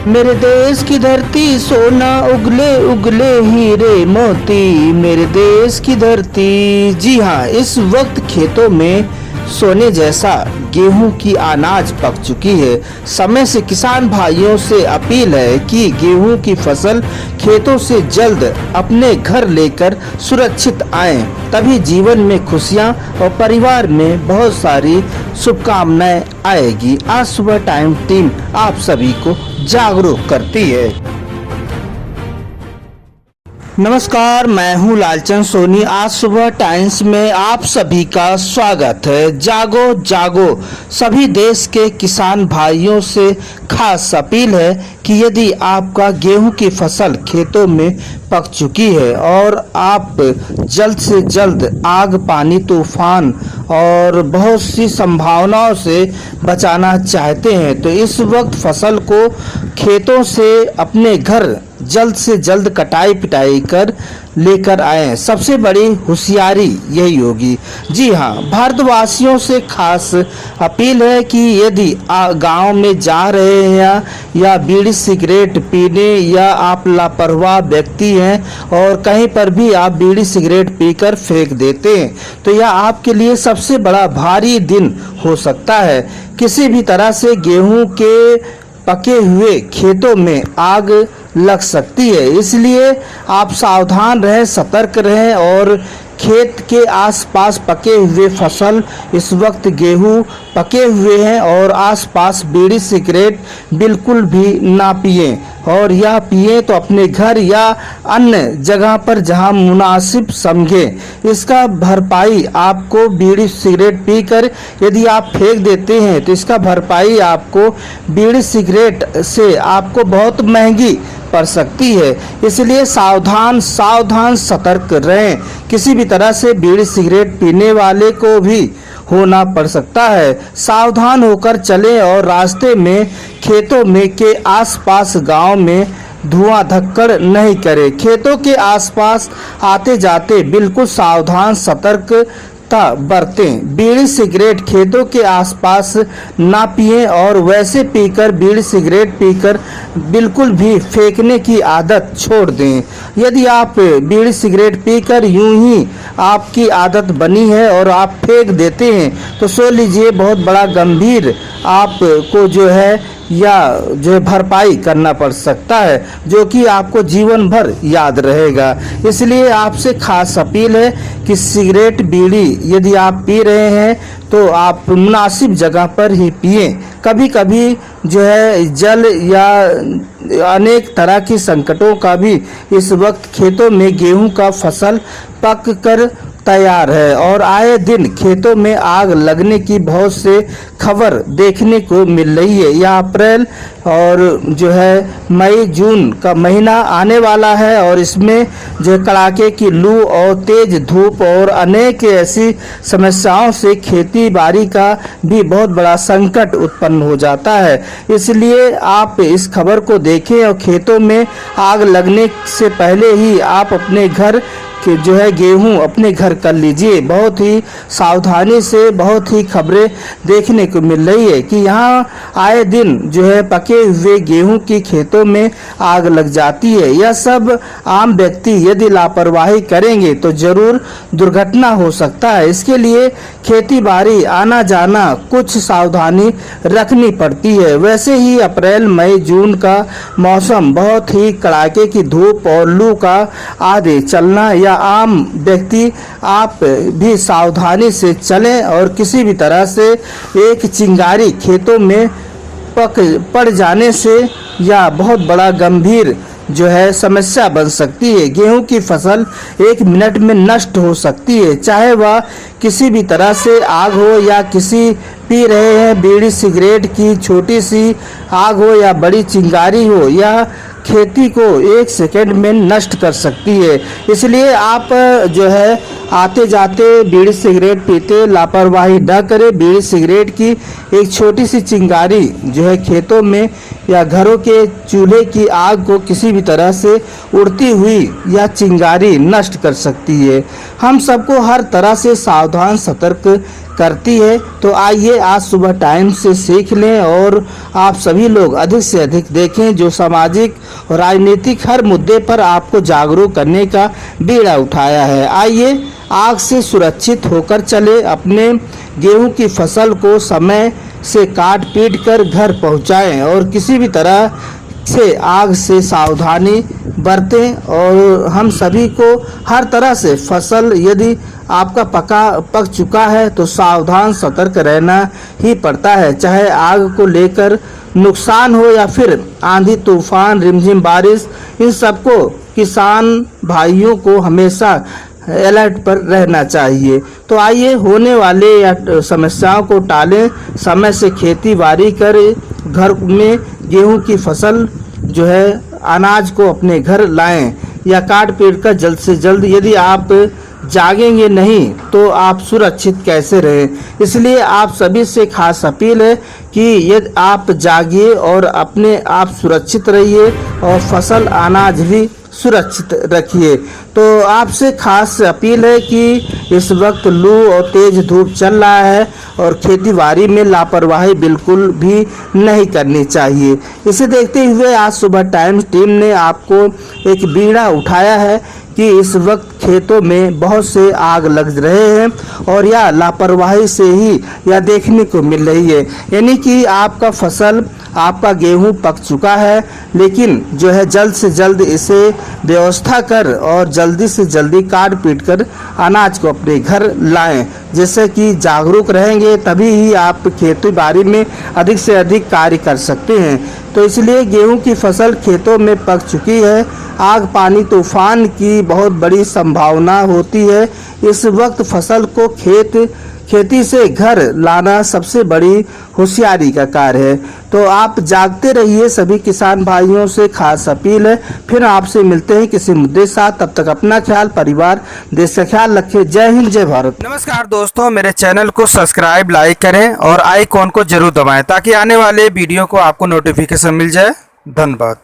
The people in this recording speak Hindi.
मेरे देश की धरती सोना उगले उगले हीरे मोती, मेरे देश की धरती। जी हाँ, इस वक्त खेतों में सोने जैसा गेहूं की अनाज पक चुकी है। समय से किसान भाइयों से अपील है कि गेहूं की फसल खेतों से जल्द अपने घर लेकर सुरक्षित आएं, तभी जीवन में खुशियां और परिवार में बहुत सारी शुभकामनाएं आएगी। आज सुबह टाइम टीम आप सभी को जागरूक करती है। नमस्कार, मैं हूं लालचंद सोनी। आज सुबह टाइम्स में आप सभी का स्वागत है। जागो जागो सभी देश के किसान भाइयों से खास अपील है कि यदि आपका गेहूं की फसल खेतों में पक चुकी है और आप जल्द से जल्द आग, पानी, तूफान और बहुत सी संभावनाओं से बचाना चाहते हैं, तो इस वक्त फसल को खेतों से अपने घर जल्द से जल्द कटाई पिटाई कर लेकर आए। सबसे बड़ी होशियारी यही होगी। जी हाँ, भारतवासियों से खास अपील है कि यदि गांव में जा रहे हैं या बीड़ी सिगरेट पीने या आप लापरवाह व्यक्ति हैं और कहीं पर भी आप बीड़ी सिगरेट पीकर फेंक देते हैं, तो यह आपके लिए सबसे बड़ा भारी दिन हो सकता है। किसी भी तरह से गेहूं के पके हुए खेतों में आग लग सकती है, इसलिए आप सावधान रहें, सतर्क रहें और खेत के आसपास पके हुए फसल, इस वक्त गेहूं पके हुए हैं और आसपास बीड़ी सिगरेट बिल्कुल भी ना पिएं, और यह पिएं तो अपने घर या अन्य जगह पर जहां मुनासिब समझें। इसका भरपाई आपको बीड़ी सिगरेट पीकर यदि आप फेंक देते हैं तो इसका भरपाई आपको बीड़ी सिगरेट से आपको बहुत महंगी पड़ सकती है। इसलिए सावधान सावधान सतर्क रहें। किसी भी तरह से बीड़ी सिगरेट पीने वाले को भी होना पड़ सकता है। सावधान होकर चलें और रास्ते में, खेतों में के आसपास, गांव में धुआं धक्कड़ नहीं करें। खेतों के आसपास आते जाते बिल्कुल सावधान सतर्कता बरतें। बीड़ी सिगरेट खेतों के आसपास ना पिएं और वैसे पीकर, बीड़ी सिगरेट पीकर बिल्कुल भी फेंकने की आदत छोड़ दें। यदि आप बीड़ी सिगरेट पीकर यूं ही आपकी आदत बनी है और आप फेंक देते हैं तो सोच लीजिए बहुत बड़ा गंभीर आपको जो है भरपाई करना पड़ सकता है, जो कि आपको जीवन भर याद रहेगा। इसलिए आपसे खास अपील है कि सिगरेट बीड़ी यदि आप पी रहे हैं तो आप मुनासिब जगह पर ही पिएं। कभी कभी जो है जल या अनेक तरह की संकटों का भी इस वक्त खेतों में गेहूं का फसल पक कर तैयार है और आए दिन खेतों में आग लगने की बहुत से खबर देखने को मिल रही है। यह अप्रैल और जो है मई जून का महीना आने वाला है और इसमें जो कड़ाके की लू और तेज धूप और अनेक ऐसी समस्याओं से खेती बाड़ी का भी बहुत बड़ा संकट उत्पन्न हो जाता है। इसलिए आप इस खबर को देखें और खेतों में आग लगने से पहले ही आप अपने घर कि जो है गेहूं अपने घर कर लीजिए। बहुत ही सावधानी से बहुत ही खबरें देखने को मिल रही है कि यहाँ आए दिन जो है पके हुए गेहूं की खेतों में आग लग जाती है। यह सब आम व्यक्ति यदि लापरवाही करेंगे तो जरूर दुर्घटना हो सकता है। इसके लिए खेती बाड़ी आना जाना कुछ सावधानी रखनी पड़ती है। वैसे ही अप्रैल मई जून का मौसम बहुत ही कड़ाके की धूप और लू का आदि चलना या आम व्यक्ति आप भी सावधानी से चलें और किसी भी तरह से एक चिंगारी खेतों में पड़ जाने से या बहुत बड़ा गंभीर जो है समस्या बन सकती है। गेहूं की फसल 1 मिनट में नष्ट हो सकती है, चाहे वह किसी भी तरह से आग हो या किसी पी रहे हैं बीड़ी सिगरेट की छोटी सी आग हो या बड़ी चिंगारी हो, या खेती को 1 सेकंड में नष्ट कर सकती है। इसलिए आप जो है आते जाते बीड़ी सिगरेट पीते लापरवाही न करें। बीड़ी सिगरेट की एक छोटी सी चिंगारी जो है खेतों में या घरों के चूल्हे की आग को किसी भी तरह से उड़ती हुई या चिंगारी नष्ट कर सकती है। हम सबको हर तरह से सावधान सतर्क करती है। तो आइए आज सुबह टाइम से सीख लें और आप सभी लोग अधिक से अधिक देखें, जो सामाजिक और राजनीतिक हर मुद्दे पर आपको जागरूक करने का बीड़ा उठाया है। आइए आग से सुरक्षित होकर चले, अपने गेहूं की फसल को समय से काट पीट कर घर पहुंचाएं और किसी भी तरह से आग से सावधानी बरतें। और हम सभी को हर तरह से फसल यदि आपका पक चुका है तो सावधान सतर्क रहना ही पड़ता है, चाहे आग को लेकर नुकसान हो या फिर आंधी तूफान रिमझिम बारिश। इन सबको किसान भाइयों को हमेशा अलर्ट पर रहना चाहिए। तो आइए होने वाले या समस्याओं को टालें, समय से खेती बाड़ी कर घर में गेहूं की फसल जो है अनाज को अपने घर लाएं या काट पीट कर जल्द से जल्द। यदि आप जागेंगे नहीं तो आप सुरक्षित कैसे रहें। इसलिए आप सभी से खास अपील है कि यदि आप जागिए और अपने आप सुरक्षित रहिए और फसल अनाज भी सुरक्षित रखिए। तो आपसे खास अपील है कि इस वक्त लू और तेज धूप चल रहा है और खेती बाड़ी में लापरवाही बिल्कुल भी नहीं करनी चाहिए। इसे देखते हुए आज सुबह टाइम्स टीम ने आपको एक बीड़ा उठाया है कि इस वक्त खेतों में बहुत से आग लग रहे हैं और यह लापरवाही से ही यह देखने को मिल रही है। यानी कि आपका फसल आपका गेहूं पक चुका है, लेकिन जो है जल्द से जल्द इसे व्यवस्था कर और जल्दी से जल्दी काट पीट कर अनाज को अपने घर लाएं। जैसे कि जागरूक रहेंगे तभी ही आप खेती बाड़ी में अधिक से अधिक कार्य कर सकते हैं। तो इसलिए गेहूं की फसल खेतों में पक चुकी है, आग पानी तूफान की बहुत बड़ी संभावना होती है। इस वक्त फसल को खेती से घर लाना सबसे बड़ी होशियारी का कार्य है। तो आप जागते रहिए, सभी किसान भाइयों से खास अपील है। फिर आपसे मिलते हैं किसी मुद्दे साथ, तब तक अपना ख्याल, परिवार, देश का ख्याल रखें। जय हिंद, जय भारत। नमस्कार दोस्तों, मेरे चैनल को सब्सक्राइब लाइक करें और आइकॉन को जरूर दबाएं ताकि आने वाले वीडियो को आपको नोटिफिकेशन मिल जाए। धन्यवाद।